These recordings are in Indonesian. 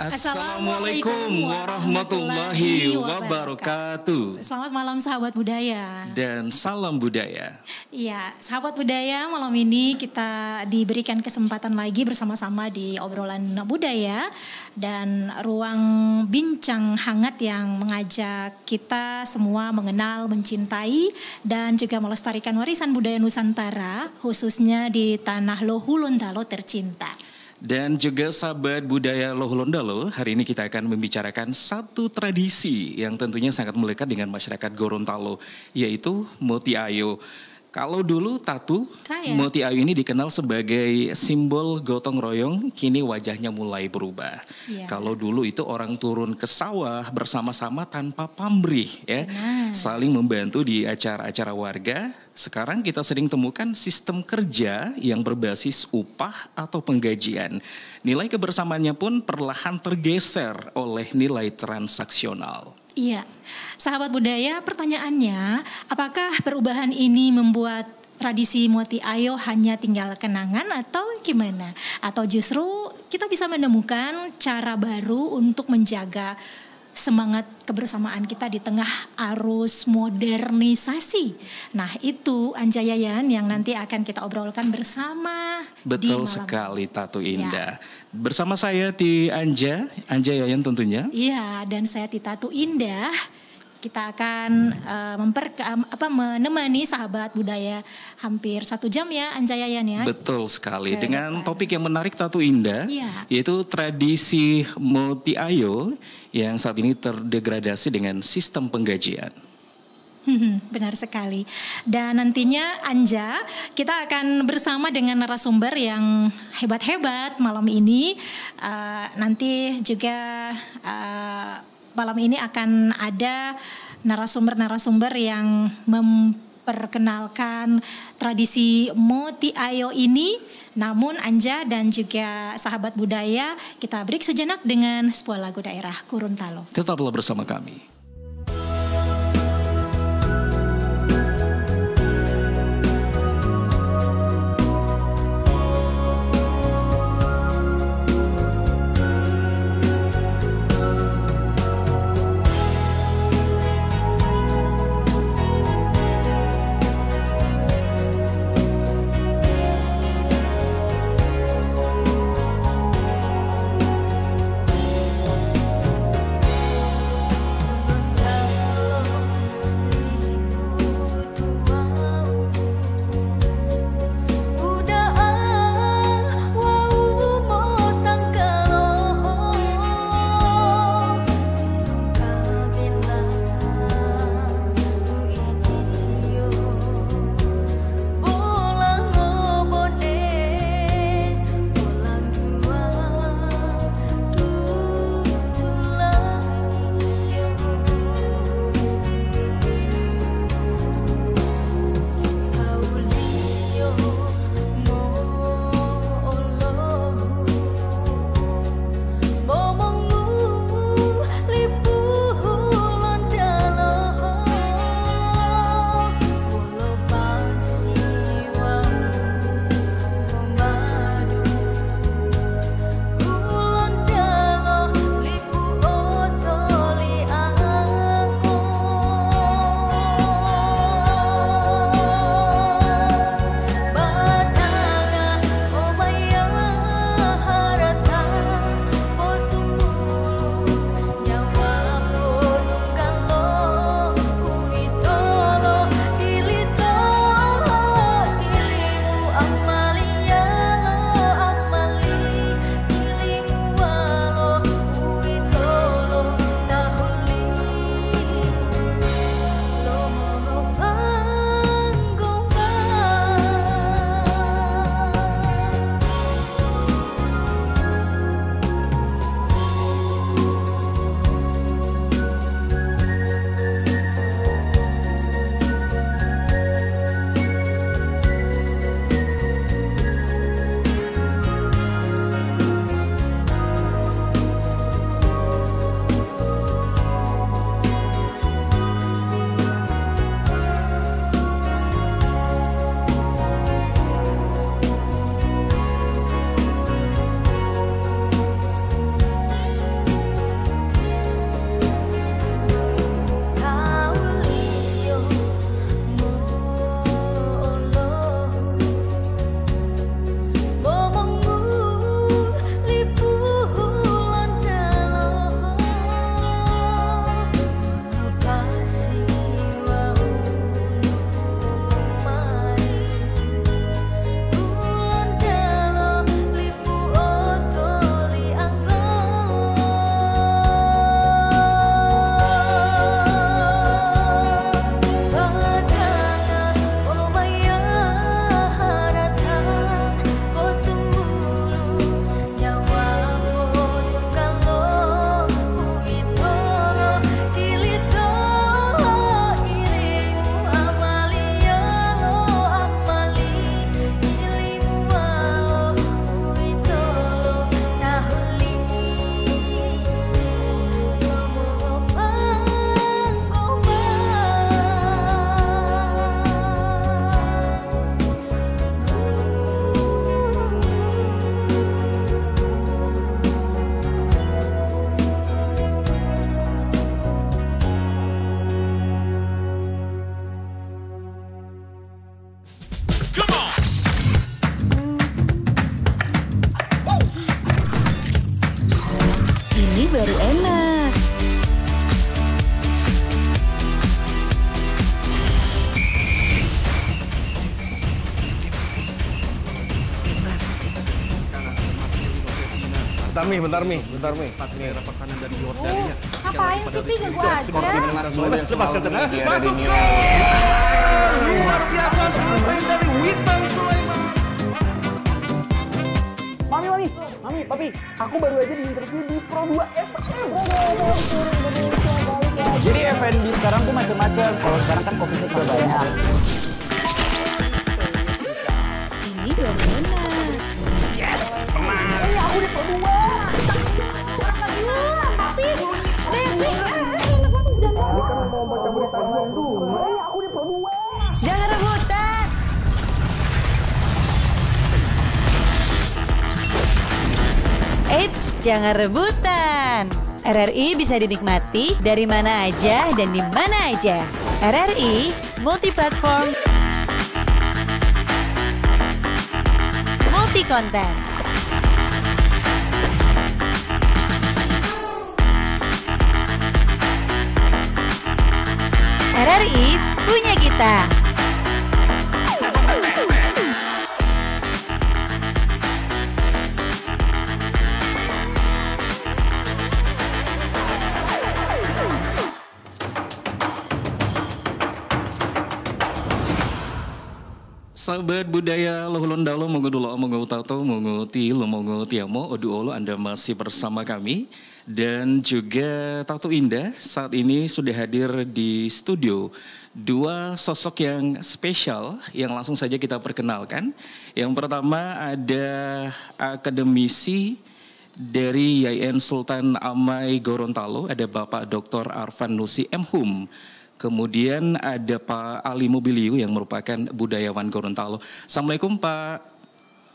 Assalamualaikum warahmatullahi wabarakatuh. Selamat malam sahabat budaya. Dan salam budaya. Iya, sahabat budaya, malam ini kita diberikan kesempatan lagi bersama-sama di obrolan budaya dan ruang bincang hangat yang mengajak kita semua mengenal, mencintai dan juga melestarikan warisan budaya Nusantara, khususnya di tanah Lohulundalo tercinta. Dan juga sahabat budaya Lohulundalo, hari ini kita akan membicarakan satu tradisi yang tentunya sangat melekat dengan masyarakat Gorontalo, yaitu Moti Ayo. Kalau dulu Tatu, Moti Ayo ini dikenal sebagai simbol gotong royong, kini wajahnya mulai berubah. Kalau dulu itu orang turun ke sawah bersama-sama tanpa pamrih, ya, saling membantu di acara-acara warga. Sekarang kita sering temukan sistem kerja yang berbasis upah atau penggajian. Nilai kebersamaannya pun perlahan tergeser oleh nilai transaksional. Iya, sahabat budaya, pertanyaannya, apakah perubahan ini membuat tradisi Moti Ayo hanya tinggal kenangan atau gimana? Atau justru kita bisa menemukan cara baru untuk menjaga semangat kebersamaan kita di tengah arus modernisasi. Nah, itu Anja Yayan yang nanti akan kita obrolkan bersama. Betul sekali Tatu Indah. Bersama saya di Anja Yayan tentunya. Iya, dan saya di Tatu Indah. Kita akan menemani sahabat budaya hampir 1 jam ya Anja Yayan ya. Betul sekali. Dengan topik yang menarik Tatu Indah, yaitu tradisi Moti Ayo yang saat ini terdegradasi dengan sistem penggajian. Benar sekali. Dan nantinya Anja, kita akan bersama dengan narasumber yang hebat-hebat malam ini. Nanti juga malam ini akan ada narasumber-narasumber yang memperkenalkan tradisi Moti Ayo ini. Namun Anja dan juga sahabat budaya, kita break sejenak dengan sebuah lagu daerah Gorontalo. Tetaplah bersama kami. bentar Mi. Ini rapat kanan dari Jordania. Ngapain sih, Pi? Ganggu aja. Lepaskan tenang. Masuk. Luar biasa selesai dari Witan Sulaiman. Mami, Papi, aku baru aja diinterview di Pro 2 FM. Jadi F&B sekarang tuh macam-macam. Kalau sekarang kan coffee shop banyak. Ini dominan. Yes, menang. Aku di Pro 2. Tapi, Devi, enak banget jangan. Mau baca berita dulu. Aku di Pro 2. Jangan rebutan. Eits, jangan rebutan. RRI bisa dinikmati dari mana aja dan di mana aja. RRI multi-platform, multi-konten. RRI punya kita. Sahabat budaya Lohulondalo, Mongo Dulo, Mongo Tato, Mongo Tilo, Mongo Tiamo, Oduolo, Anda masih bersama kami. Dan juga Tato Indah saat ini sudah hadir di studio. Dua sosok yang spesial yang langsung saja kita perkenalkan. Yang pertama ada akademisi dari YN Sultan Amai Gorontalo, ada Bapak Dr. Arfan Nusi M.Hum. Kemudian ada Pak Ali Mobiliu yang merupakan budayawan Gorontalo. Assalamualaikum Pak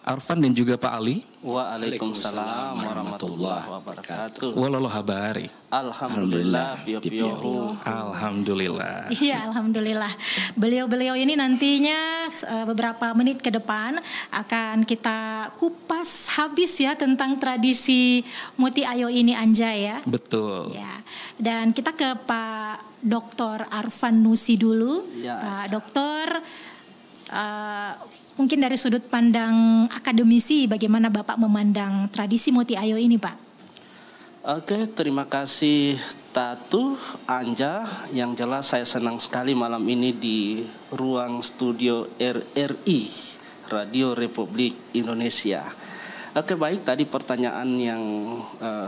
Arfan dan juga Pak Ali. Waalaikumsalam warahmatullahi wabarakatuh. Walalo habari. Alhamdulillah, pio-pio. Alhamdulillah. Iya, alhamdulillah. Beliau-beliau ini nantinya beberapa menit ke depan akan kita kupas habis ya tentang tradisi Muti Ayo ini, Anjay ya. Betul. Ya. Dan kita ke Pak Dr. Arfan Nusi dulu. Ya. Pak Dokter, mungkin dari sudut pandang akademisi, bagaimana Bapak memandang tradisi Muti Ayo ini, Pak? Oke, terima kasih Tatu, Anja. Yang jelas saya senang sekali malam ini di ruang studio RRI, Radio Republik Indonesia. Oke, baik, tadi pertanyaan yang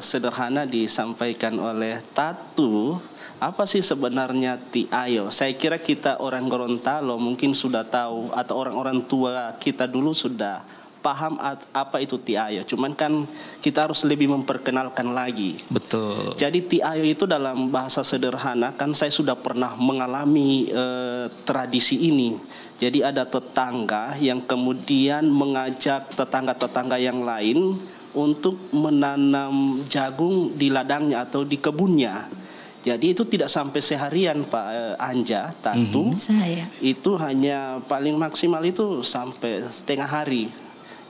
sederhana disampaikan oleh Tatu. Apa sih sebenarnya Ti Ayo? Saya kira kita orang Gorontalo mungkin sudah tahu, atau orang-orang tua kita dulu sudah paham apa itu Ti Ayo. Cuman kan kita harus lebih memperkenalkan lagi. Betul. Jadi Ti Ayo itu dalam bahasa sederhana, kan saya sudah pernah mengalami tradisi ini. Jadi ada tetangga yang kemudian mengajak tetangga-tetangga yang lain untuk menanam jagung di ladangnya atau di kebunnya. Jadi itu tidak sampai seharian Pak Anja, Tatu. Saya. Itu hanya paling maksimal itu sampai setengah hari.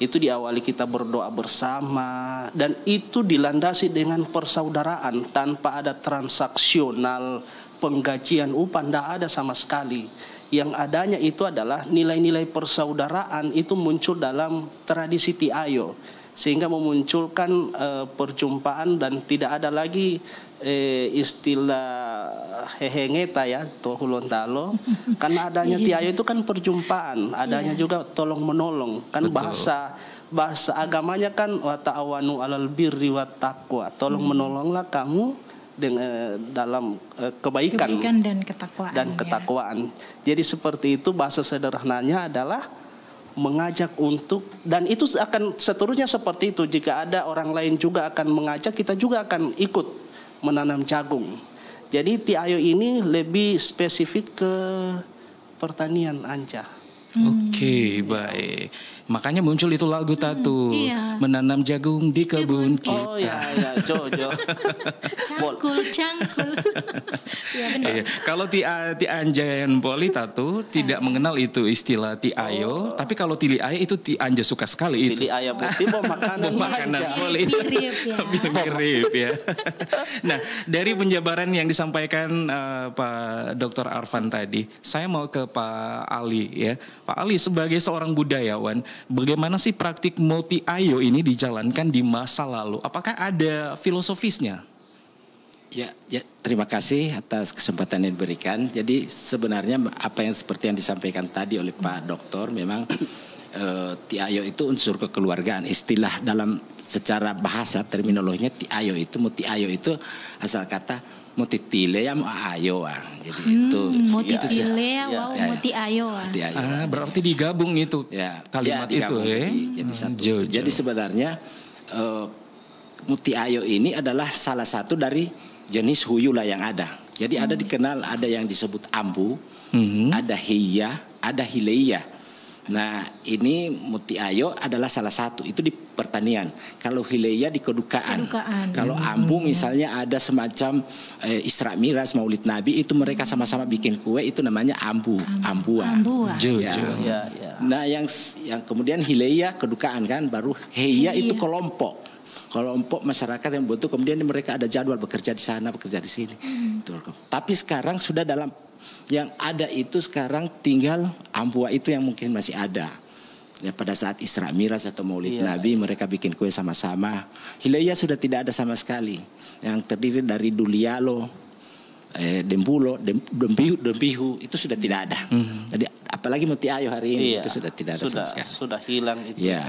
Itu diawali kita berdoa bersama, dan itu dilandasi dengan persaudaraan tanpa ada transaksional penggajian upah, tidak ada sama sekali. Yang adanya itu adalah nilai-nilai persaudaraan itu muncul dalam tradisi Ti Ayo, sehingga memunculkan perjumpaan dan tidak ada lagi istilah hehengeta ya, tohulontalo. Karena adanya Ti Ayo itu kan perjumpaan, adanya juga tolong menolong. Kan bahasa agamanya kan wa ta'awanu 'alal birri wat taqwa. Tolong menolonglah kamu dengan dalam kebaikan dan ketakwaan. Jadi seperti itu, bahasa sederhananya adalah mengajak untuk, dan itu akan seterusnya seperti itu. Jika ada orang lain juga akan mengajak, kita juga akan ikut menanam jagung. Jadi Ti Ayo ini lebih spesifik ke pertanian, Anja. Oke, baik. Makanya muncul itu lagu Tatu, menanam jagung di kebun kita. Oh ya, Jojo. Cangkul. Ya benar. Kalau Ti Anja dan Poli Tatu tidak mengenal itu istilah Ti Ayo, tapi kalau Ti Ayo itu Ti Anja suka sekali itu. Ti Ayo bukti makanan Poli. Mirip ya. Nah, dari penjabaran yang disampaikan Pak Dr. Arfan tadi, saya mau ke Pak Ali ya. Pak Ali, sebagai seorang budayawan, Bagaimana sih praktik Multi Ayo ini dijalankan di masa lalu? Apakah ada filosofisnya? Ya, terima kasih atas kesempatan yang diberikan. Jadi sebenarnya apa yang seperti yang disampaikan tadi oleh Pak Doktor, memang Tiayo itu unsur kekeluargaan. Istilah dalam secara bahasa terminologinya Tiayo itu, Multi Ayo itu asal kata Mutitile ya ayo. Jadi itu Mutitile wow Multi Ayo. Berarti digabung itu kalimat itu ya. Jadi satu. Jadi sebenarnya Multi Ayo ini adalah salah satu dari jenis huyula yang ada. Jadi ada dikenal, ada yang disebut ambu, ada hiya, ada hileya. Nah ini Multi Ayo adalah salah satu, itu di pertanian. Kalau hileya di kedukaan. Kalau ambu misalnya ada semacam Isra Miras, Maulid Nabi, itu mereka sama-sama bikin kue, itu namanya ambua. Ya. Nah yang kemudian hileya kedukaan kan, baru hiya itu kelompok masyarakat yang butuh, kemudian mereka ada jadwal bekerja di sana, bekerja di sini. Tapi sekarang sudah dalam yang ada itu sekarang tinggal ambua itu yang mungkin masih ada. Ya, pada saat Isra Mi'raj atau Maulid Nabi mereka bikin kue sama-sama. Hileya sudah tidak ada sama sekali. Yang terdiri dari Dulialo, Dembulo, Dempihu itu sudah tidak ada. Jadi apalagi Multi Ayo hari ini itu sudah tidak ada sama sekali. Sudah hilang itu. Ya.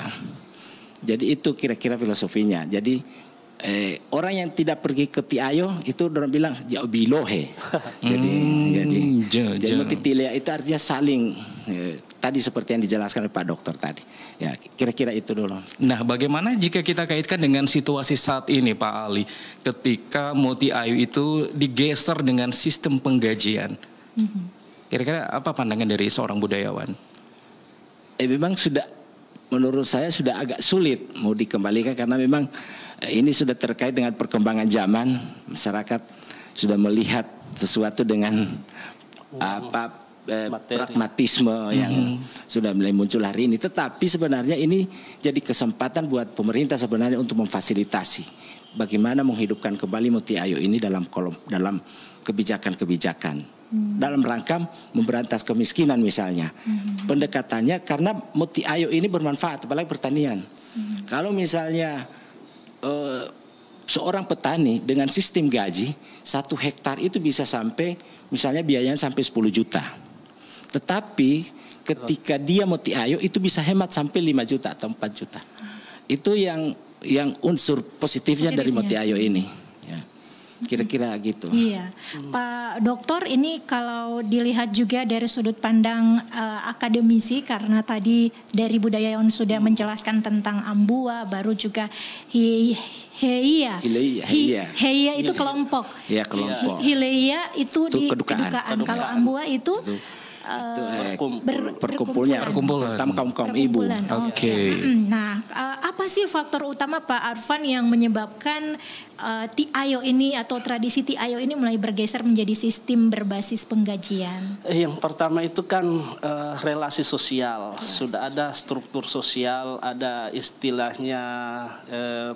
Jadi itu kira-kira filosofinya. Jadi orang yang tidak pergi ke Tiayo itu orang bilang ya bilohe. Jadi Mutitile itu artinya saling. Tadi seperti yang dijelaskan oleh Pak Dokter tadi. Ya, kira-kira itu dulu. Nah, bagaimana jika kita kaitkan dengan situasi saat ini, Pak Ali, ketika Multi Ayo itu digeser dengan sistem penggajian? Kira-kira apa pandangan dari seorang budayawan? Memang sudah, menurut saya sudah agak sulit mau dikembalikan karena memang ini sudah terkait dengan perkembangan zaman. Masyarakat sudah melihat sesuatu dengan pragmatisme yang sudah mulai muncul hari ini. Tetapi sebenarnya ini jadi kesempatan buat pemerintah sebenarnya untuk memfasilitasi bagaimana menghidupkan kembali Multi Ayo ini dalam kebijakan-kebijakan. Dalam rangka memberantas kemiskinan misalnya. Pendekatannya karena Multi Ayo ini bermanfaat apalagi pertanian. Kalau misalnya seorang petani dengan sistem gaji 1 hektar itu bisa sampai misalnya biayanya sampai 10 juta. Tetapi ketika dia Multi Ayo itu bisa hemat sampai 5 juta atau 4 juta. Itu yang unsur positifnya dari Multi Ayo ini. Ya. Kira-kira gitu. Iya, Pak Dokter, ini kalau dilihat juga dari sudut pandang akademisi, karena tadi dari budayawan sudah menjelaskan tentang ambua, baru juga Heia itu kelompok. Ya, kelompok. Hileia itu di kedukaan. Kalau ambua itu perkumpulan terutama kaum ibu. Oke. Nah, apa sih faktor utama Pak Arfan yang menyebabkan Tiayo ini atau tradisi Tiayo ini mulai bergeser menjadi sistem berbasis penggajian? Yang pertama itu kan relasi sosial. Sudah ada struktur sosial, ada istilahnya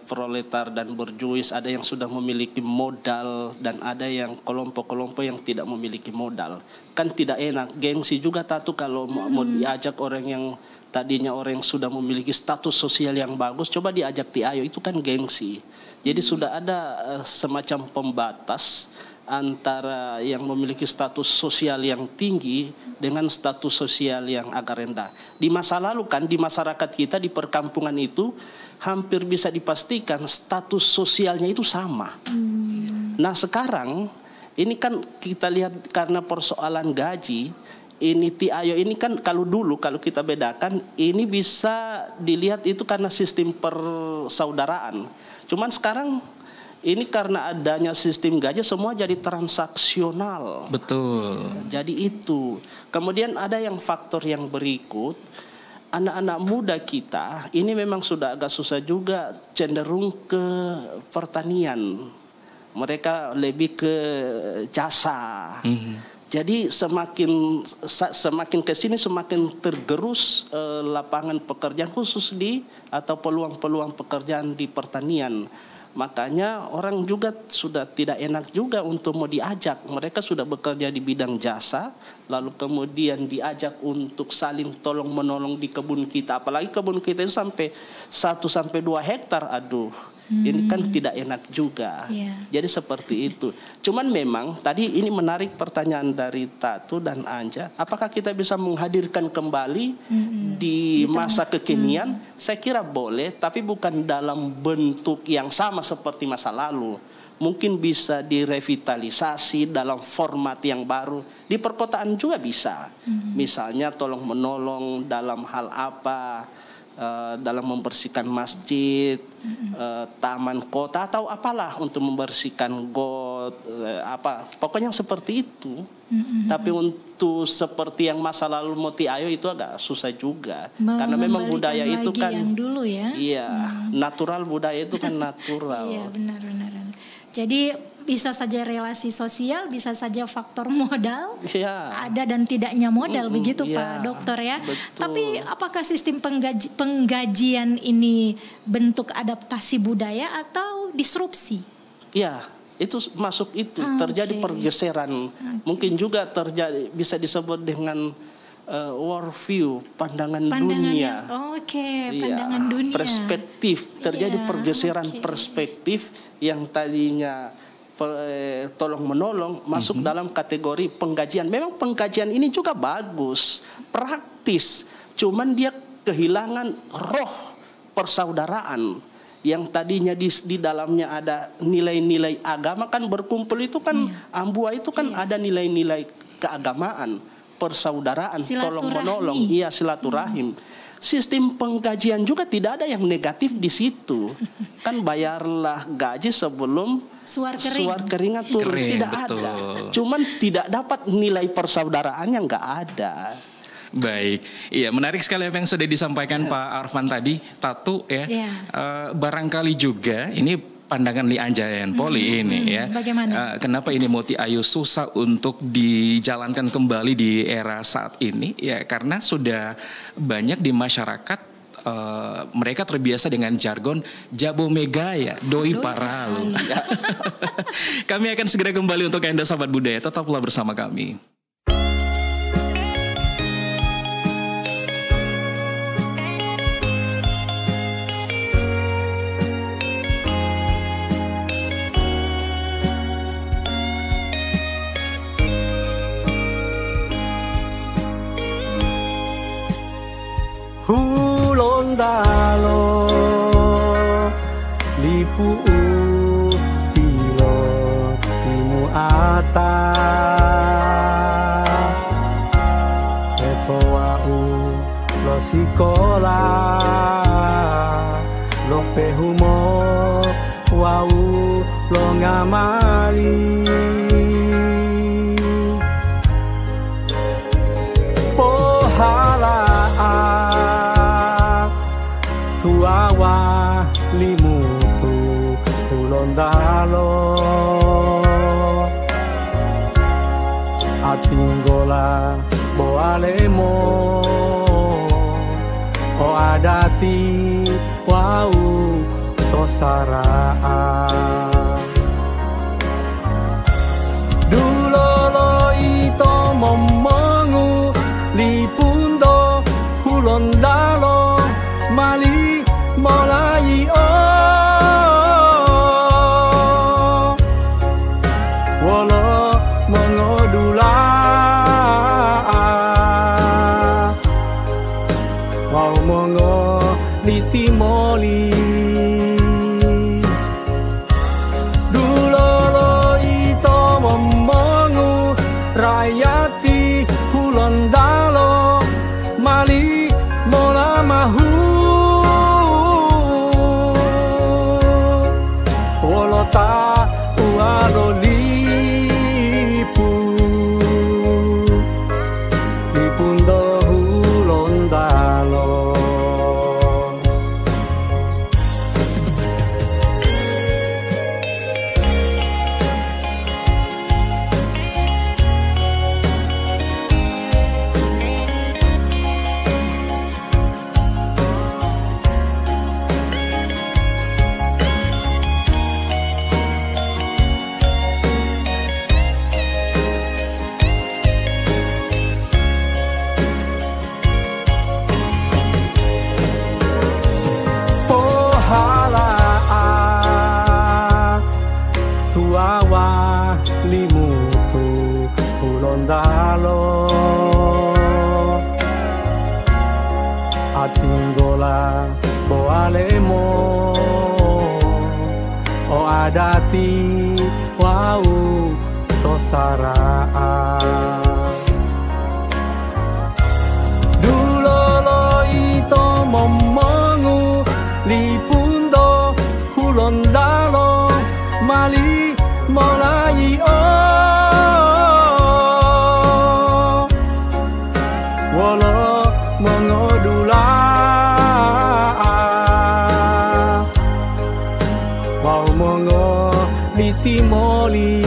proletar dan borjuis, ada yang sudah memiliki modal dan ada yang kelompok-kelompok yang tidak memiliki modal. Kan tidak enak, gengsi juga Tatu kalau mau diajak orang yang tadinya orang yang sudah memiliki status sosial yang bagus, coba diajak Tiayo, itu kan gengsi. Jadi sudah ada semacam pembatas antara yang memiliki status sosial yang tinggi dengan status sosial yang agak rendah. Di masa lalu kan di masyarakat kita di perkampungan itu hampir bisa dipastikan status sosialnya itu sama. Nah sekarang ini kan kita lihat karena persoalan gaji, ini Tiayo ini kan kalau dulu kalau kita bedakan ini bisa dilihat itu karena sistem persaudaraan. Cuman sekarang ini karena adanya sistem gaji semua jadi transaksional. Betul. Jadi itu. Kemudian ada yang faktor yang berikut. Anak-anak muda kita ini memang sudah agak susah juga cenderung ke pertanian. Mereka lebih ke jasa. Jadi semakin ke sini semakin tergerus lapangan pekerjaan khusus atau peluang-peluang pekerjaan di pertanian. Makanya orang juga sudah tidak enak juga untuk mau diajak. Mereka sudah bekerja di bidang jasa, lalu kemudian diajak untuk saling tolong menolong di kebun kita. Apalagi kebun kita itu sampai 1-2 hektar. Aduh, ini kan tidak enak juga. Jadi seperti itu. Cuman memang tadi ini menarik pertanyaan dari Tatu dan Anja. Apakah kita bisa menghadirkan kembali di masa kekinian? Saya kira boleh, tapi bukan dalam bentuk yang sama seperti masa lalu. Mungkin bisa direvitalisasi dalam format yang baru. Di perkotaan juga bisa. Misalnya tolong menolong dalam hal apa, dalam membersihkan masjid, taman kota atau apalah untuk membersihkan got, apa pokoknya seperti itu. Tapi untuk seperti yang masa lalu Moti Ayo itu agak susah juga, karena memang budaya itu kan yang dulu ya. Iya, natural, budaya itu kan natural. Iya, benar-benar. Jadi bisa saja relasi sosial, bisa saja faktor modal, ada dan tidaknya modal, begitu Pak Dokter ya. Betul. Tapi apakah sistem penggajian ini bentuk adaptasi budaya atau disrupsi? Ya, itu masuk itu, terjadi pergeseran. Mungkin juga terjadi, bisa disebut dengan worldview, pandangan dunia. Pandangan dunia. Perspektif, terjadi pergeseran perspektif yang tadinya tolong menolong masuk dalam kategori penggajian. Memang penggajian ini juga bagus, praktis. Cuman dia kehilangan roh persaudaraan yang tadinya di dalamnya ada nilai-nilai agama, kan berkumpul itu kan Ambua itu kan ada nilai-nilai keagamaan, persaudaraan, tolong menolong, silaturahim. Sistem penggajian juga tidak ada yang negatif di situ. Kan bayarlah gaji sebelum suar keringat turun. Tidak ada. Cuman tidak dapat nilai persaudaraannya, nggak ada. Baik, iya menarik sekali apa yang sudah disampaikan Pak Arfan tadi, Tatu ya. Barangkali juga ini pandangan Li Anja dan Poli ini ya. Bagaimana? Kenapa ini Moti Ayo susah untuk dijalankan kembali di era saat ini? Ya karena sudah banyak di masyarakat mereka terbiasa dengan jargon Jabo Megaya, Doi Paralu. Kami akan segera kembali untuk Anda sahabat budaya, tetaplah bersama kami. Hulondalo lipu pilo timu ata etoa lo sikola lo pehumo wau lo ngamali pohala tuawa limutu ulondalo atinggola boalemo o adati wau tosara dulolo ito momongu lipundo ulondalo mali mulai walau mengodula mau mengo di timoli padati wau tosaraan dulolo ito momongu lipundo hulondalo mali molai wolo mengodula wau mongo litimoli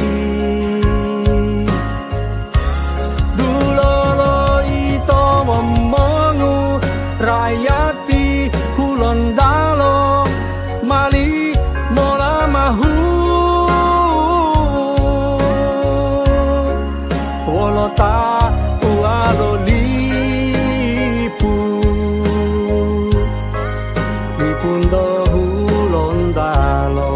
dulolo ito momongu rayati hulondalo mali mola mahu wolota ualo lipundo hulondalo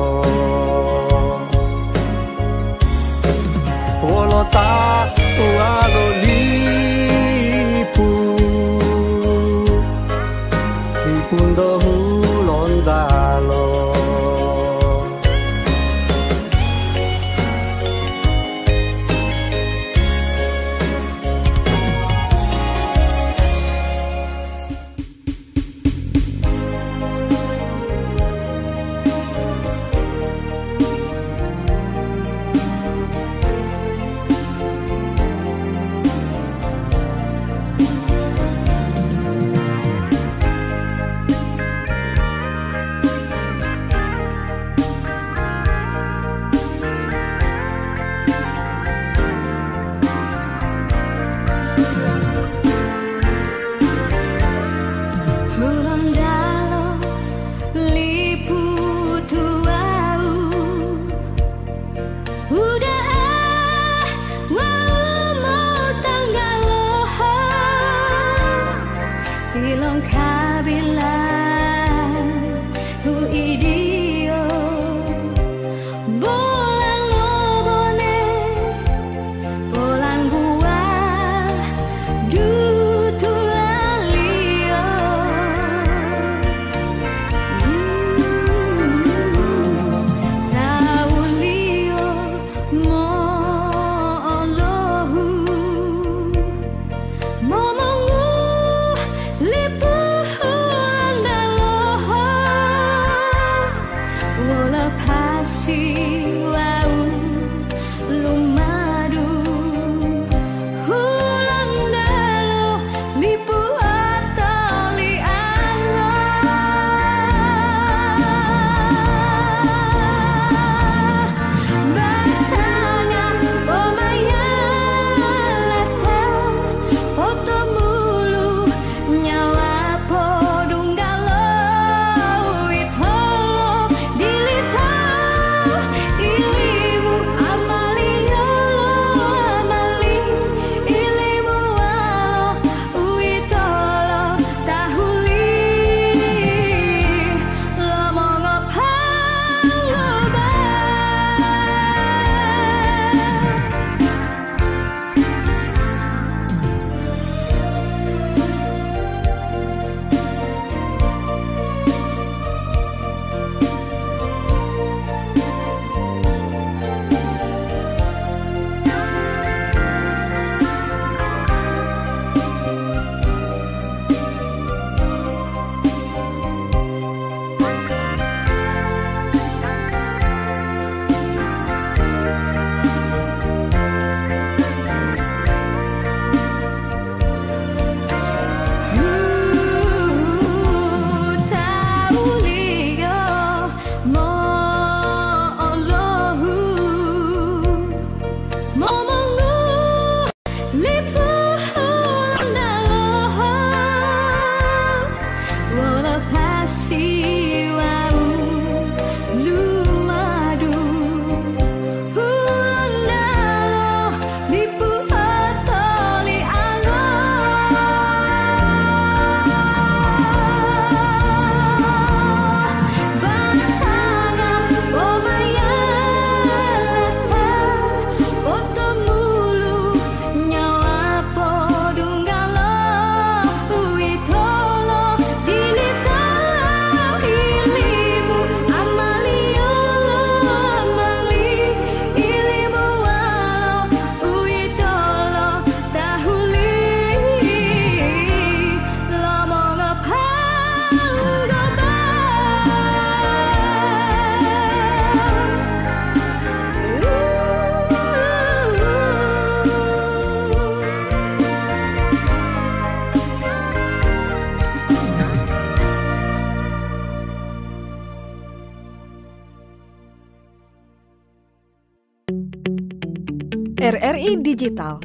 RRI Digital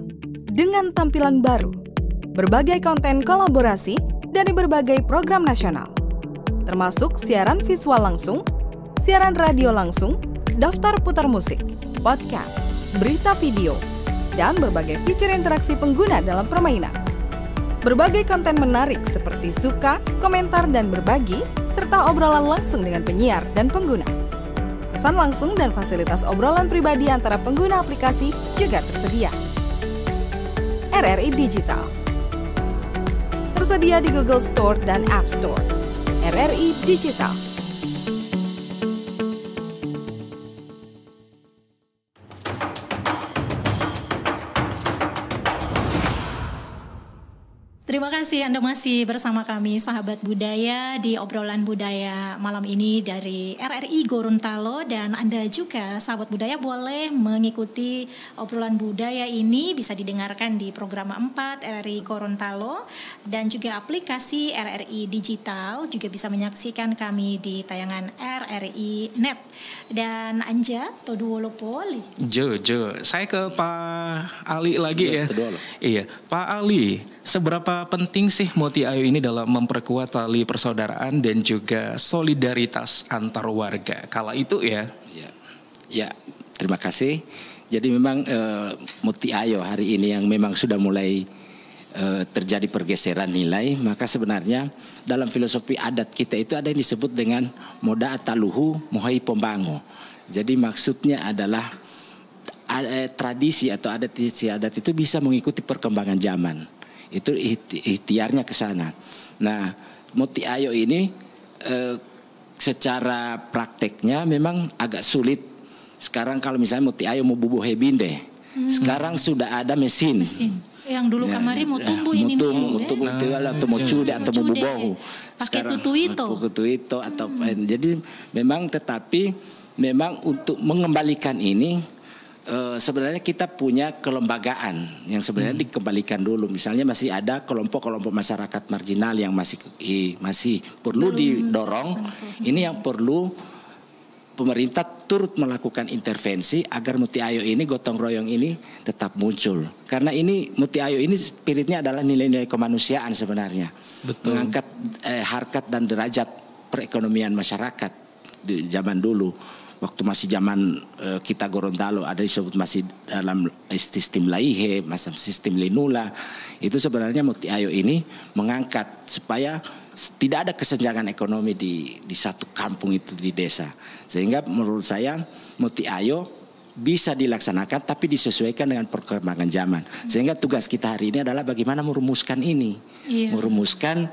dengan tampilan baru, berbagai konten kolaborasi dari berbagai program nasional, termasuk siaran visual langsung, siaran radio langsung, daftar putar musik, podcast, berita video, dan berbagai fitur interaksi pengguna dalam permainan. Berbagai konten menarik seperti suka, komentar, dan berbagi, serta obrolan langsung dengan penyiar dan pengguna. Pesan langsung dan fasilitas obrolan pribadi antara pengguna aplikasi juga tersedia. RRI Digital tersedia di Google Store dan App Store. RRI Digital. Terima kasih Anda masih bersama kami sahabat budaya di obrolan budaya malam ini dari RRI Gorontalo, dan Anda juga sahabat budaya boleh mengikuti obrolan budaya ini bisa didengarkan di program 4 RRI Gorontalo dan juga aplikasi RRI Digital, juga bisa menyaksikan kami di tayangan RRI Net. Dan Anja Toduwolopoli. Jo, saya ke Pak Ali lagi ya. Iya, Pak Ali, seberapa penting sih Moti Ayo ini dalam memperkuat tali persaudaraan dan juga solidaritas antar warga kala itu ya? Ya, terima kasih. Jadi memang Moti Ayo hari ini yang memang sudah mulai terjadi pergeseran nilai, maka sebenarnya dalam filosofi adat kita itu ada yang disebut dengan moda ataluhu mohai pombango. Jadi maksudnya adalah tradisi atau adat istiadat itu bisa mengikuti perkembangan zaman. Itu ikhtiarnya ke sana. Nah, Moti Ayo ini secara prakteknya memang agak sulit. Sekarang kalau misalnya Moti Ayo mau bubuh hebinde, sekarang sudah ada mesin. Yang dulu kamari mau tumbuh ini atau mau cude atau mau bubohu. Pakai tutuito atau jadi memang tetapi memang untuk mengembalikan ini sebenarnya kita punya kelembagaan yang sebenarnya dikembalikan dulu. Misalnya masih ada kelompok-kelompok masyarakat marginal yang masih perlu didorong. Ini yang perlu pemerintah turut melakukan intervensi agar Moti Ayo ini, gotong royong ini tetap muncul. Karena ini Moti Ayo ini spiritnya adalah nilai-nilai kemanusiaan sebenarnya. Betul. Mengangkat harkat dan derajat perekonomian masyarakat di zaman dulu. Waktu masih zaman kita Gorontalo ada disebut masih dalam sistem laihe, masih sistem linula. Itu sebenarnya Moti Ayo ini mengangkat supaya tidak ada kesenjangan ekonomi di satu kampung itu di desa. Sehingga menurut saya Moti Ayo bisa dilaksanakan tapi disesuaikan dengan perkembangan zaman. Sehingga tugas kita hari ini adalah bagaimana merumuskan ini. Merumuskan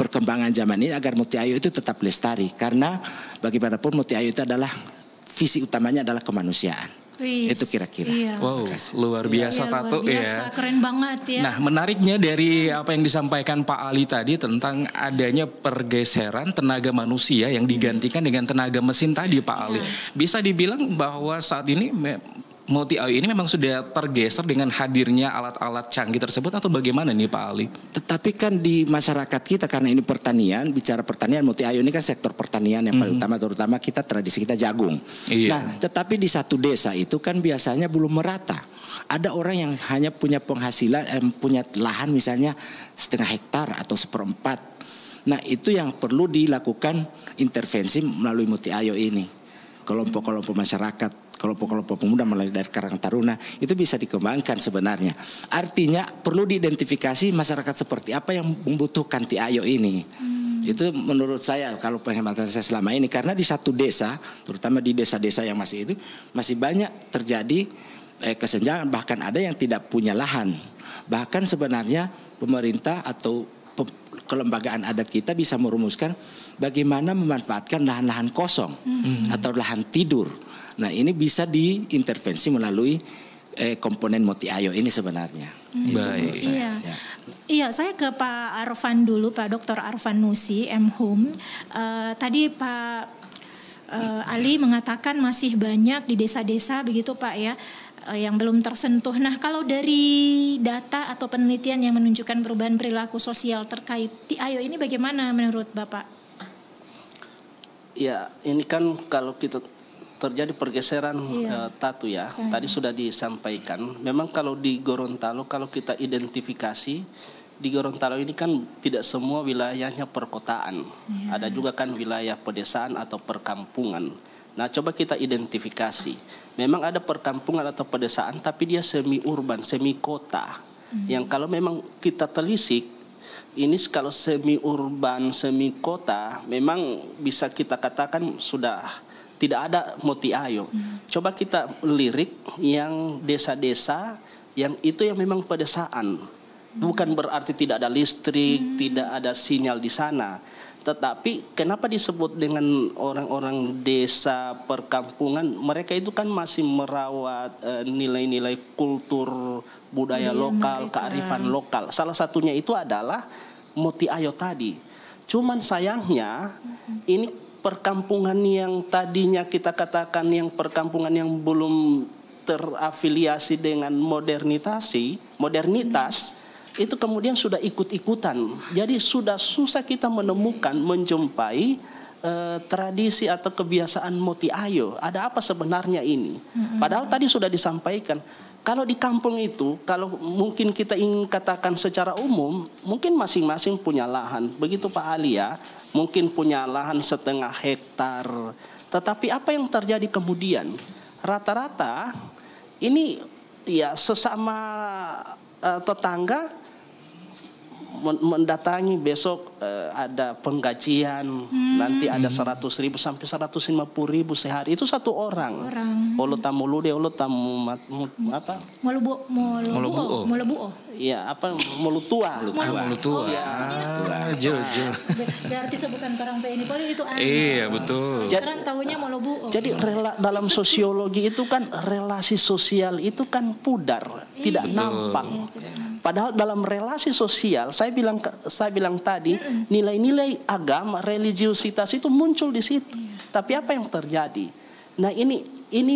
perkembangan zaman ini agar Moti Ayo itu tetap lestari. Karena bagaimanapun Moti Ayo itu adalah visi utamanya adalah kemanusiaan. Itu kira-kira. Wow, luar biasa Tato ya. Keren banget ya. Nah, menariknya dari apa yang disampaikan Pak Ali tadi tentang adanya pergeseran tenaga manusia yang digantikan dengan tenaga mesin tadi Pak Ali. Bisa dibilang bahwa saat ini Moti Ayo ini memang sudah tergeser dengan hadirnya alat-alat canggih tersebut atau bagaimana nih Pak Ali? Tetapi kan di masyarakat kita karena ini pertanian, bicara pertanian, Moti Ayo ini kan sektor pertanian yang paling utama, terutama kita tradisi kita jagung. Nah, tetapi di satu desa itu kan biasanya belum merata. Ada orang yang hanya punya penghasilan, punya lahan misalnya 0,5 hektar atau 1/4. Nah, itu yang perlu dilakukan intervensi melalui Moti Ayo ini. Kelompok-kelompok masyarakat, kelompok-kelompok pemuda mulai dari Karang Taruna itu bisa dikembangkan sebenarnya. Artinya perlu diidentifikasi masyarakat seperti apa yang membutuhkan Moti Ayo ini. Itu menurut saya kalau penghematan saya selama ini, karena di satu desa, terutama di desa-desa yang masih itu masih banyak terjadi kesenjangan, bahkan ada yang tidak punya lahan. Bahkan sebenarnya pemerintah atau kelembagaan adat kita bisa merumuskan bagaimana memanfaatkan lahan-lahan kosong atau lahan tidur. Nah, ini bisa diintervensi melalui komponen Moti Ayo ini sebenarnya. Baik. Iya, saya ke Pak Arfan dulu, Pak Dr. Arfan Nusi, M.Hum. Tadi Pak Ali mengatakan masih banyak di desa-desa begitu Pak ya, yang belum tersentuh. Nah, kalau dari data atau penelitian yang menunjukkan perubahan perilaku sosial terkait Moti Ayo ini bagaimana menurut Bapak? Ya, ini kan kalau kita terjadi pergeseran Tatu ya. Tadi sudah disampaikan. Memang kalau di Gorontalo kalau kita identifikasi di Gorontalo ini kan tidak semua wilayahnya perkotaan. Ada juga kan wilayah pedesaan atau perkampungan. Nah, coba kita identifikasi. Memang ada perkampungan atau pedesaan tapi dia semi urban, semi kota. Yang kalau memang kita telisik ini kalau semi urban, semi kota memang bisa kita katakan sudah tidak ada Motiayo. Coba kita lirik yang desa-desa yang itu yang memang pedesaan. Bukan berarti tidak ada listrik, tidak ada sinyal di sana. Tetapi kenapa disebut dengan orang-orang desa perkampungan? Mereka itu kan masih merawat nilai-nilai kultur, budaya lokal, kearifan lokal. Salah satunya itu adalah Motiayo tadi. Cuman sayangnya ini perkampungan yang tadinya kita katakan yang perkampungan yang belum terafiliasi dengan modernitas itu kemudian sudah ikut-ikutan. Jadi sudah susah kita menjumpai tradisi atau kebiasaan Motiayo. Ada apa sebenarnya ini? Padahal tadi sudah disampaikan. Kalau di kampung itu, kalau mungkin kita ingin katakan secara umum, mungkin masing-masing punya lahan. Begitu Pak Ali ya, mungkin punya lahan 0,5 hektar. Tetapi apa yang terjadi kemudian? Rata-rata ini ya sesama tetangga mendatangi besok ada penggajian nanti ada 100.000 sampai 150.000 sehari itu satu orang. Olo tamulude, olo tamu apa? Molubuo. Iya, apa molutua. Molutua. Jojo. Berarti bukan orang PNI Polri itu aneh. Iya, betul. Jadi tahunya Molubuo. Jadi dalam sosiologi itu kan relasi sosial itu kan pudar, tidak nampak. Padahal dalam relasi sosial, saya bilang tadi, nilai-nilai agama, religiusitas itu muncul di situ. Tapi apa yang terjadi? Nah ini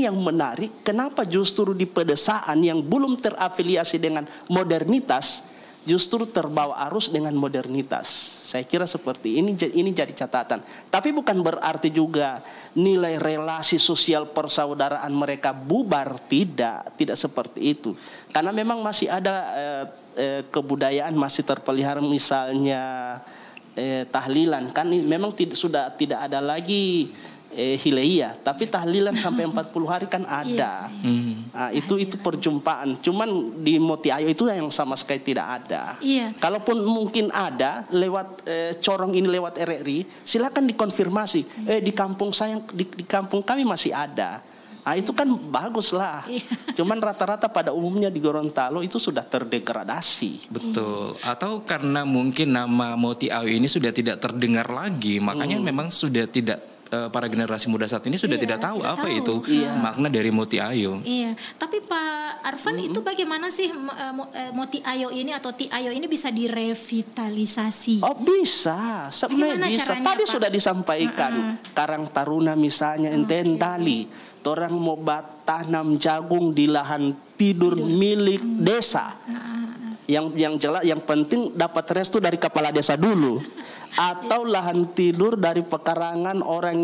yang menarik. Kenapa justru di pedesaan yang belum terafiliasi dengan modernitas, justru terbawa arus dengan modernitas. Saya kira seperti ini jadi catatan. Tapi bukan berarti juga nilai relasi sosial persaudaraan mereka bubar, tidak seperti itu. Karena memang masih ada kebudayaan masih terpelihara, misalnya tahlilan kan memang sudah tidak ada lagi hileia, tapi tahlilan sampai 40 hari kan ada. Nah, itu perjumpaan. Cuman di Motiayo itu yang sama sekali tidak ada. Kalaupun mungkin ada lewat corong ini lewat RRI, silakan dikonfirmasi. Di kampung saya, di kampung kami masih ada. Nah, itu kan bagus lah. Cuman rata-rata pada umumnya di Gorontalo itu sudah terdegradasi. Betul. Atau karena mungkin nama Motiayo ini sudah tidak terdengar lagi, makanya memang sudah tidak para generasi muda saat ini sudah tidak tahu apa itu makna dari Motiayo. Iya, tapi Pak Arfan itu bagaimana sih Motiayo ini atau Tiayo ini bisa direvitalisasi? Oh bisa, sebenarnya bisa. Caranya, tadi Pak? Sudah disampaikan. Karang Taruna misalnya enten Dali, orang mau tanam jagung di lahan tidur milik desa. Yang jelas, yang penting dapat restu dari kepala desa dulu. Atau lahan tidur dari pekarangan orang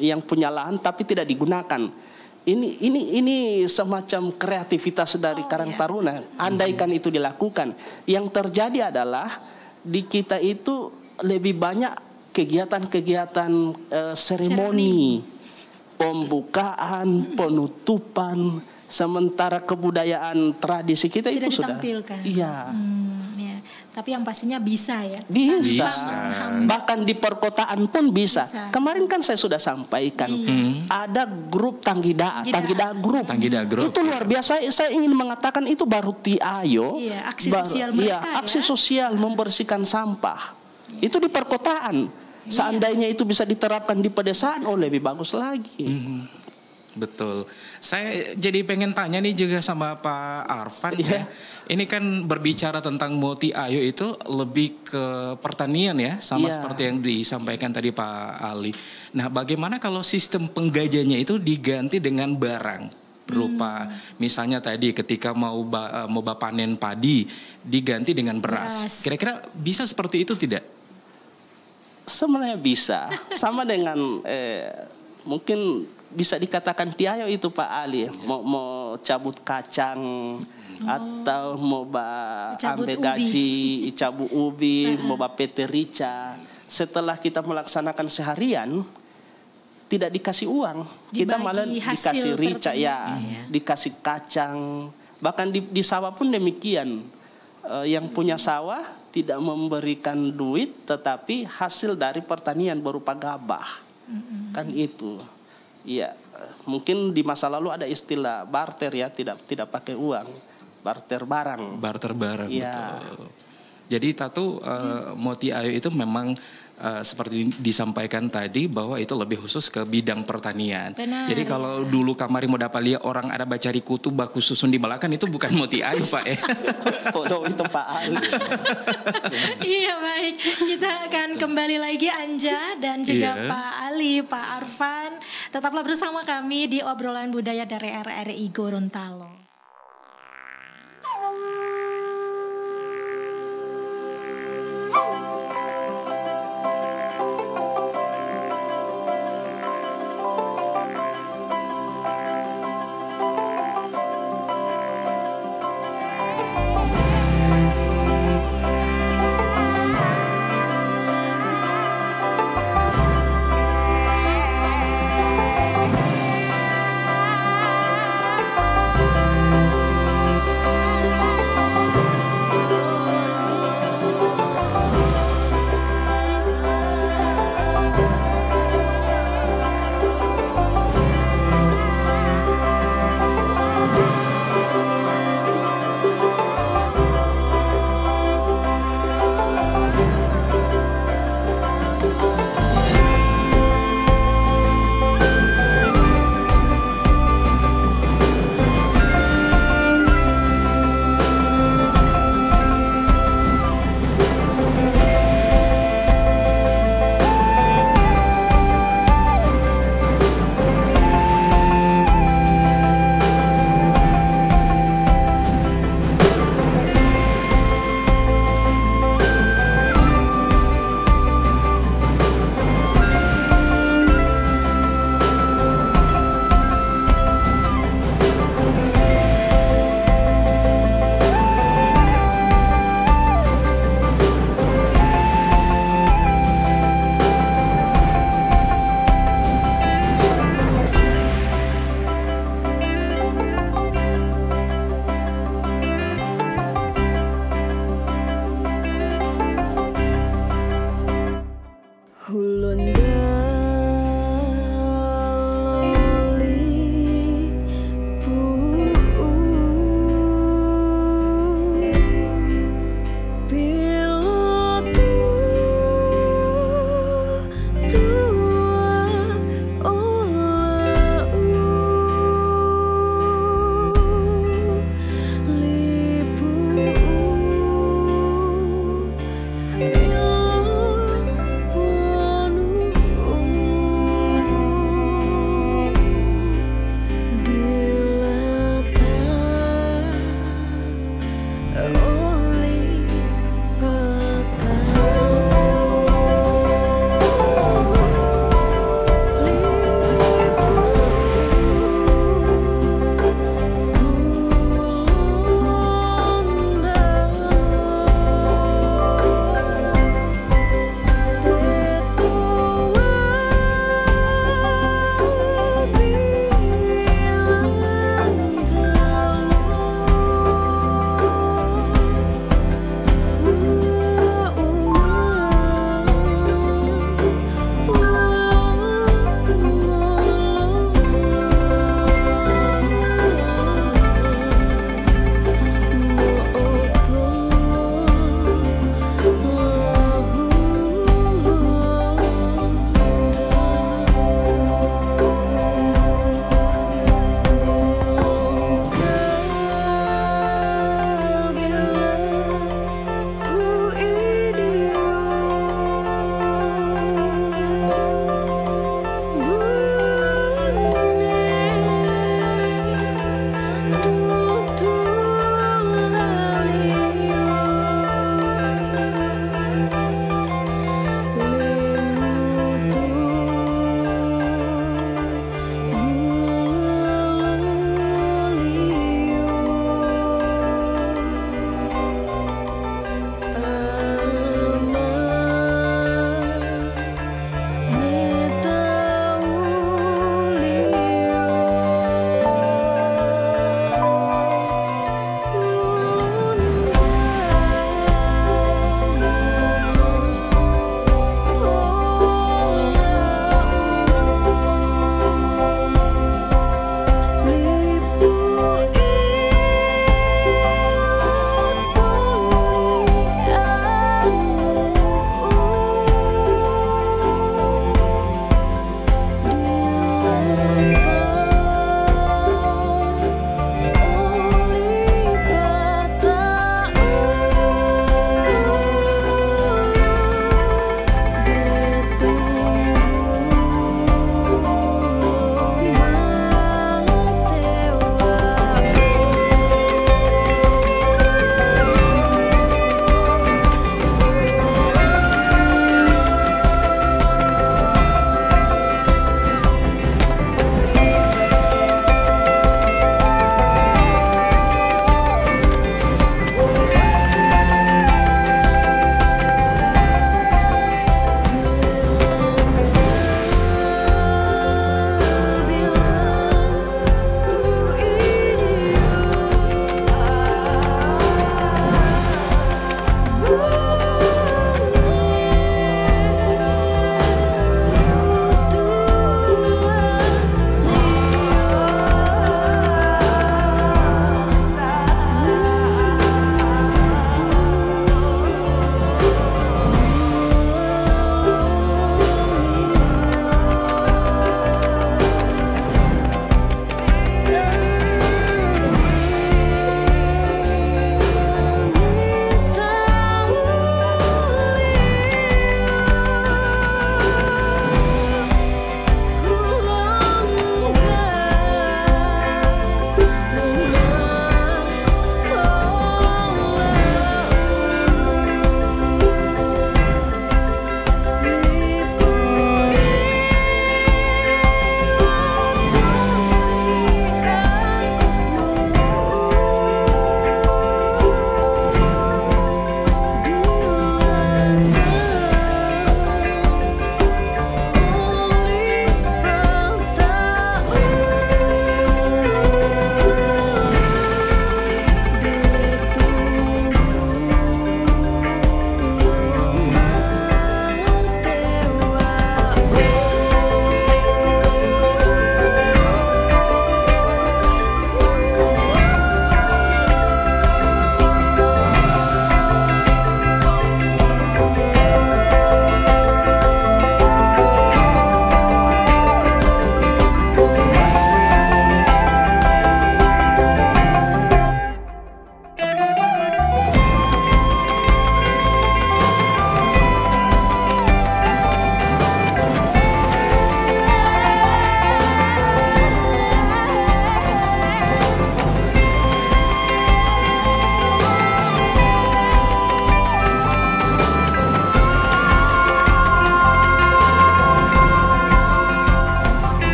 yang punya lahan tapi tidak digunakan. Ini semacam kreativitas dari Karang Taruna. Andaikan itu dilakukan, yang terjadi adalah di kita itu lebih banyak kegiatan-kegiatan seremoni, pembukaan, penutupan. Sementara kebudayaan tradisi kita tidak itu sudah. Iya. Tapi yang pastinya bisa ya. Bisa. Bahkan di perkotaan pun bisa. Kemarin kan saya sudah sampaikan. Ada grup Tanggida Group. Itu luar biasa. Saya ingin mengatakan itu baru Tiayo. Aksi sosial mereka. Aksi sosial membersihkan sampah. Itu di perkotaan. Seandainya itu bisa diterapkan di pedesaan, lebih bagus lagi. Betul. Saya jadi pengen tanya nih juga sama Pak Arfan ya. Ini kan berbicara tentang Motiayo itu lebih ke pertanian ya, sama seperti yang disampaikan tadi Pak Ali. Nah, bagaimana kalau sistem penggajiannya itu diganti dengan barang berupa misalnya tadi ketika mau panen padi diganti dengan beras. Kira-kira bisa seperti itu tidak? Sebenarnya bisa. Sama dengan mungkin bisa dikatakan Tiayo itu Pak Ali. Mau cabut kacang atau mau ambil gaji, cabut ubi, mau PT rica. Setelah kita melaksanakan seharian, tidak dikasih uang, kita malah dikasih rica dikasih kacang. Bahkan di sawah pun demikian. Yang punya sawah tidak memberikan duit, tetapi hasil dari pertanian berupa gabah. Kan itu. Iya, mungkin di masa lalu ada istilah barter ya, tidak pakai uang, barter barang. Barter barang, ya. Betul. Jadi Tatu, Moti Ayo itu memang seperti disampaikan tadi bahwa itu lebih khusus ke bidang pertanian. Benar. Jadi kalau dulu kamari mau dapat lihat orang ada bacari kutu baku susun di Malakan, itu bukan Moti Ayo Pak ya. Bodoh itu Pak Ali. Iya baik, kita akan kembali lagi Anja dan juga Pak Ali, Pak Arfan. Tetaplah bersama kami di obrolan budaya dari RRI Gorontalo.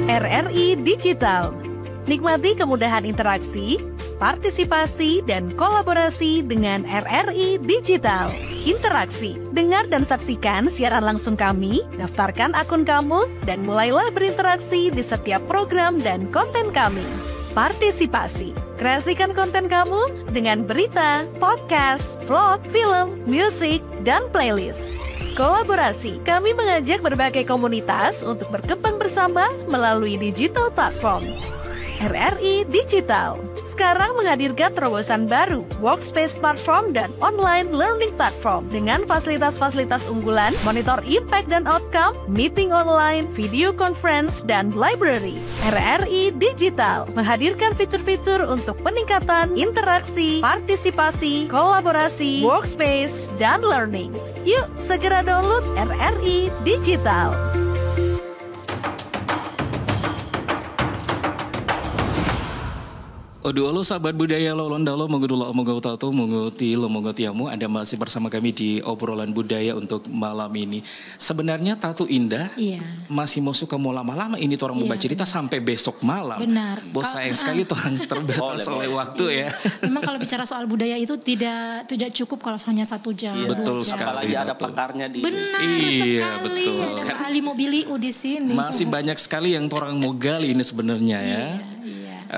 RRI Digital. Nikmati kemudahan interaksi, partisipasi, dan kolaborasi dengan RRI Digital. Interaksi, dengar dan saksikan siaran langsung kami, daftarkan akun kamu, dan mulailah berinteraksi di setiap program dan konten kami. Partisipasi, kreasikan konten kamu dengan berita, podcast, vlog, film, musik, dan playlist. Kolaborasi, kami mengajak berbagai komunitas untuk berkembang bersama melalui digital platform. RRI Digital sekarang menghadirkan terobosan baru, workspace platform dan online learning platform dengan fasilitas-fasilitas unggulan, monitor impact dan outcome, meeting online, video conference, dan library. RRI Digital menghadirkan fitur-fitur untuk peningkatan interaksi, partisipasi, kolaborasi, workspace, dan learning. Yuk segera download RRI Digital. Oduolo sahabat budaya lo londalo mengudulo mengutatu menguti lo mengutiamu. Anda masih bersama kami di obrolan budaya untuk malam ini. Sebenarnya Tatu Indah masih mau suka mau lama-lama ini orang membaca cerita sampai besok malam. Benar. Bos sayang sekali tuh terbatas oleh waktu ya. Memang kalau bicara soal budaya itu tidak cukup kalau hanya 1 jam. Betul sekali. Apalagi ada pakarnya di. Benar iya, sekali. betul. Ali Mobiliu di sini. Masih banyak sekali yang orang mau gali ini sebenarnya ya.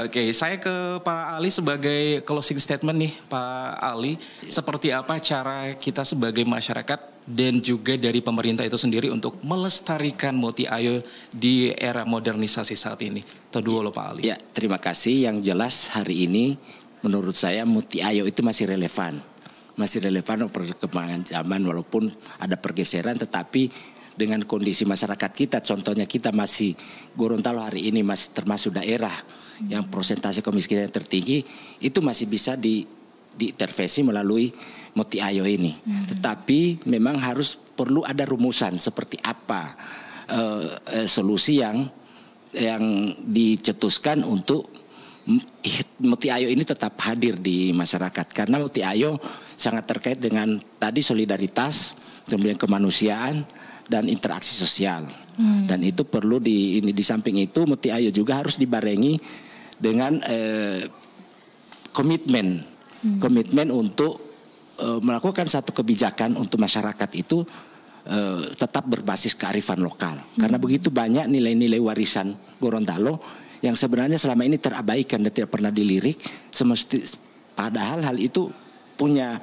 Oke, saya ke Pak Ali sebagai closing statement nih, Pak Ali. Seperti apa cara kita sebagai masyarakat dan juga dari pemerintah itu sendiri untuk melestarikan Muti Ayo di era modernisasi saat ini? Dulu Pak Ali. Ya, terima kasih. Yang jelas hari ini menurut saya Muti Ayo itu masih relevan. Masih relevan perkembangan zaman walaupun ada pergeseran, tetapi dengan kondisi masyarakat kita, contohnya kita masih Gorontalo hari ini masih termasuk daerah yang persentase kemiskinan tertinggi, itu masih bisa diintervensi melalui Muti Ayo ini. Tetapi memang perlu ada rumusan seperti apa solusi yang dicetuskan untuk Muti Ayo ini tetap hadir di masyarakat. Karena Muti Ayo sangat terkait dengan tadi solidaritas, kemudian kemanusiaan dan interaksi sosial. Dan itu perlu di samping itu Muti Ayo juga harus dibarengi dengan komitmen untuk melakukan satu kebijakan untuk masyarakat itu tetap berbasis kearifan lokal. Karena begitu banyak nilai-nilai warisan Gorontalo yang sebenarnya selama ini terabaikan dan tidak pernah dilirik, padahal hal itu punya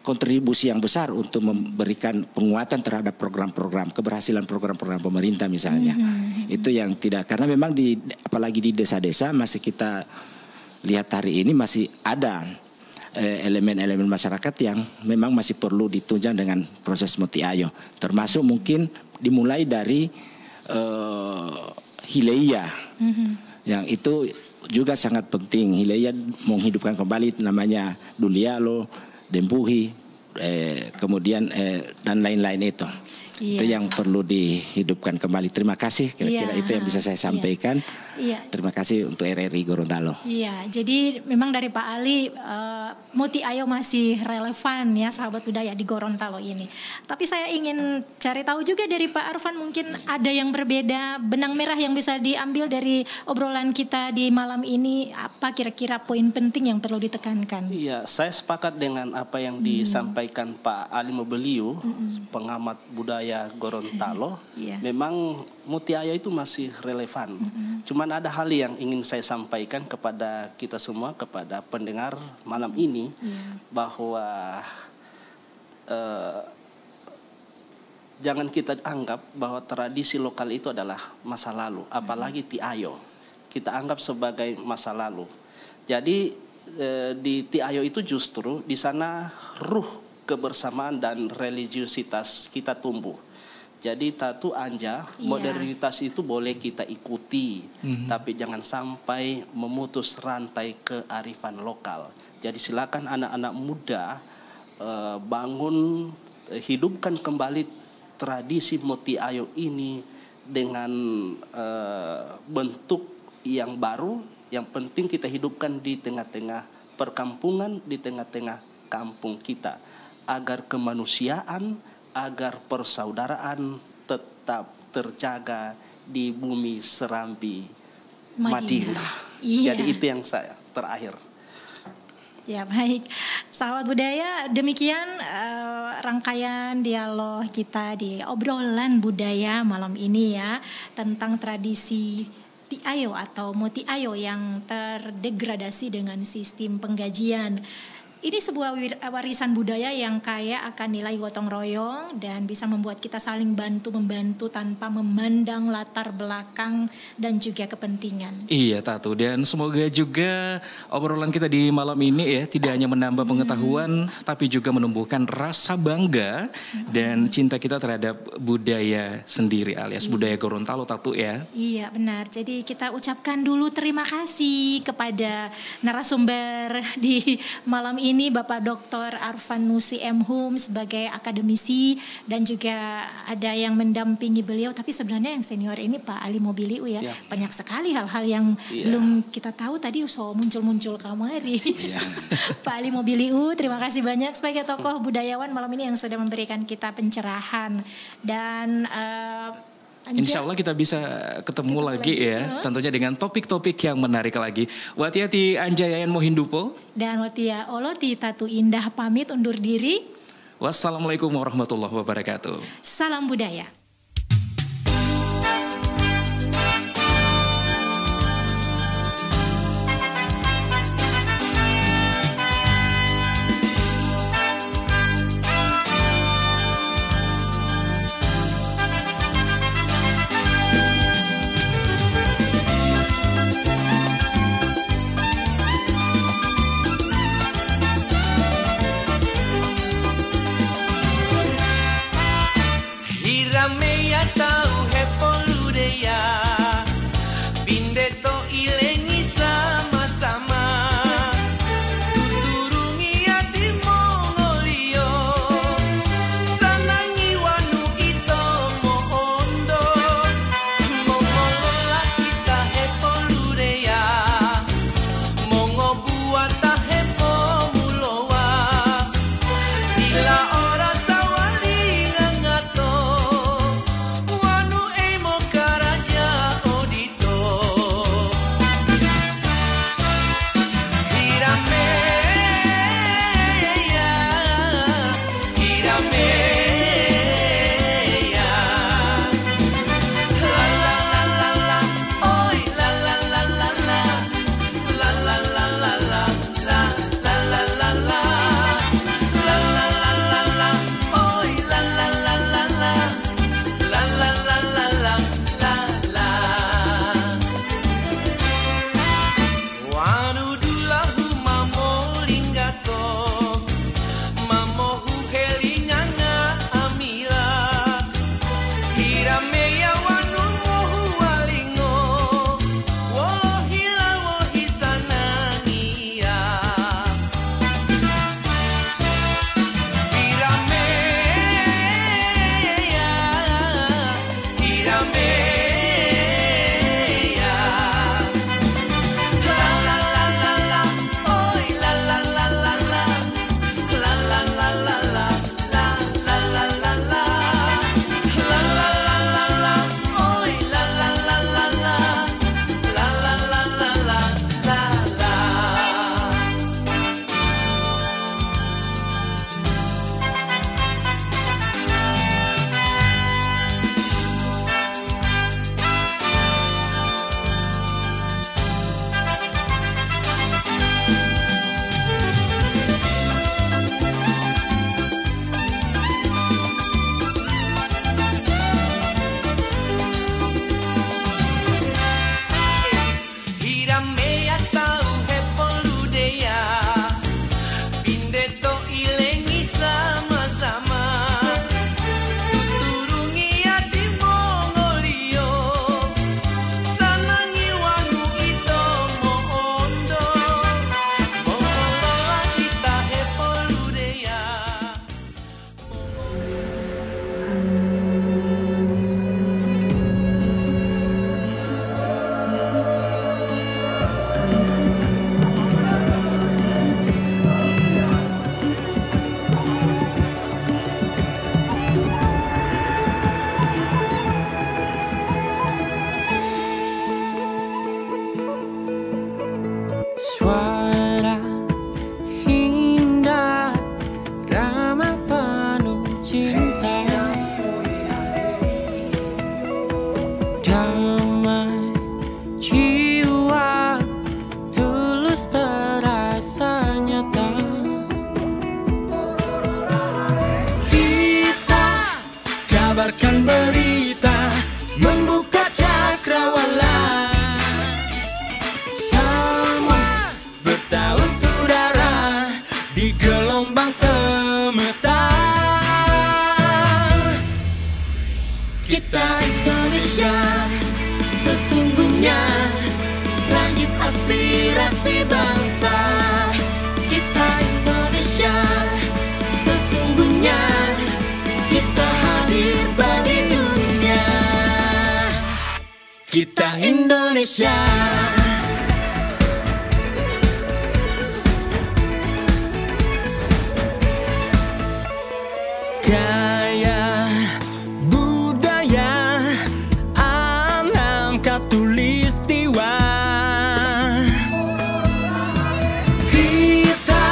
kontribusi yang besar untuk memberikan penguatan terhadap program-program, keberhasilan program-program pemerintah misalnya. Itu yang tidak, karena memang apalagi di desa-desa masih kita lihat hari ini masih ada elemen-elemen masyarakat yang memang masih perlu ditunjang dengan proses Muti Ayo. Termasuk mungkin dimulai dari Hileia, yang itu juga sangat penting. Hileia menghidupkan kembali namanya Dulialo, Dempuhi, kemudian dan lain-lain itu. Itu yang perlu dihidupkan kembali. Terima kasih, kira-kira itu yang bisa saya sampaikan. Terima kasih untuk RRI Gorontalo. Iya, jadi memang dari Pak Ali Muti Ayo masih relevan ya sahabat budaya di Gorontalo ini. Tapi saya ingin cari tahu juga dari Pak Arfan, mungkin ada yang berbeda, benang merah yang bisa diambil dari obrolan kita di malam ini. Apa kira-kira poin penting yang perlu ditekankan? Iya, saya sepakat dengan apa yang disampaikan Pak Ali Mobiliu, pengamat budaya Gorontalo. Memang Muti Ayo itu masih relevan. Cuman ada hal yang ingin saya sampaikan kepada kita semua, kepada pendengar malam ini, bahwa jangan kita anggap bahwa tradisi lokal itu adalah masa lalu, apalagi Ti Ayo. Kita anggap sebagai masa lalu. Jadi di Ti Ayo itu justru di sana ruh kebersamaan dan religiusitas kita tumbuh. Jadi Tatu Anja, modernitas itu boleh kita ikuti, tapi jangan sampai memutus rantai kearifan lokal. Jadi silakan anak-anak muda bangun, hidupkan kembali tradisi Muti Ayo ini dengan bentuk yang baru. Yang penting kita hidupkan di tengah-tengah perkampungan, di tengah-tengah kampung kita, agar kemanusiaan, agar persaudaraan tetap terjaga di bumi serambi Madinah. Madinah. Iya. Jadi itu yang saya terakhir. Ya baik, sahabat budaya, demikian rangkaian dialog kita di obrolan budaya malam ini ya, tentang tradisi Tiayo atau Motiayo yang terdegradasi dengan sistem penggajian. Ini sebuah warisan budaya yang kaya akan nilai gotong royong dan bisa membuat kita saling bantu-membantu tanpa memandang latar belakang dan juga kepentingan. Iya Tatu, dan semoga juga obrolan kita di malam ini ya tidak hanya menambah pengetahuan tapi juga menumbuhkan rasa bangga dan cinta kita terhadap budaya sendiri alias budaya Gorontalo Tatu ya. Iya benar, jadi kita ucapkan dulu terima kasih kepada narasumber di malam ini Bapak Dr. Arfan Nusi M. Hum sebagai akademisi dan juga ada yang mendampingi beliau, tapi sebenarnya yang senior ini Pak Ali Mobiliu ya. Banyak sekali hal-hal yang belum kita tahu tadi muncul-muncul kamari. Pak Ali Mobiliu, terima kasih banyak sebagai tokoh budayawan malam ini yang sudah memberikan kita pencerahan dan Insya Allah kita bisa ketemu lagi ya, tentunya dengan topik-topik yang menarik lagi. Watiati Anja Yayan Mohindupo dan Watia Oloti Tatu Indah pamit undur diri. Wassalamualaikum warahmatullahi wabarakatuh. Salam budaya. damai jiwa tulus terasa nyata. Kita kabarkan berita, membuka cakrawala, sama bertaut udara di gelombang semesta. Kita Indonesia, sesungguhnya langit aspirasi bangsa. Kita Indonesia, sesungguhnya kita hadir bagi dunia. Kita Indonesia. Gaya budaya alam katulistiwa, kita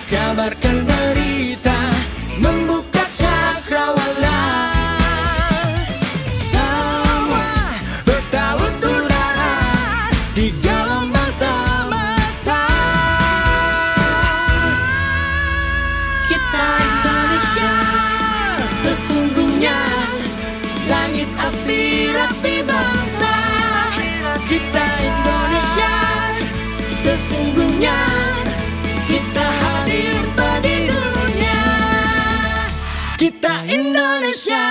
kabarkan berita, membuka cakrawala, sama bertaut udara di gelombang semesta. Kita Indonesia, sesungguhnya langit aspirasi bangsa. Kita Indonesia, sesungguhnya kita hadir bagi dunia. Kita Indonesia,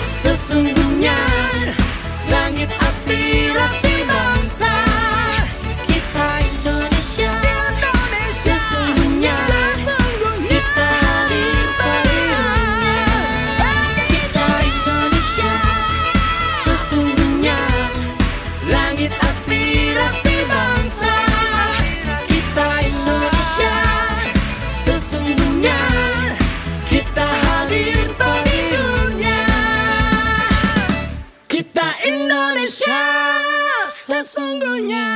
sesungguhnya langit aspirasi bangsa. Kita Indonesia, sesungguhnya kita hadir bagi dunia. Kita Indonesia, sesungguhnya langit aspirasi bangsa. Kita Indonesia, sesungguhnya kita hadir bagi dunia. Kita Indonesia, sesungguhnya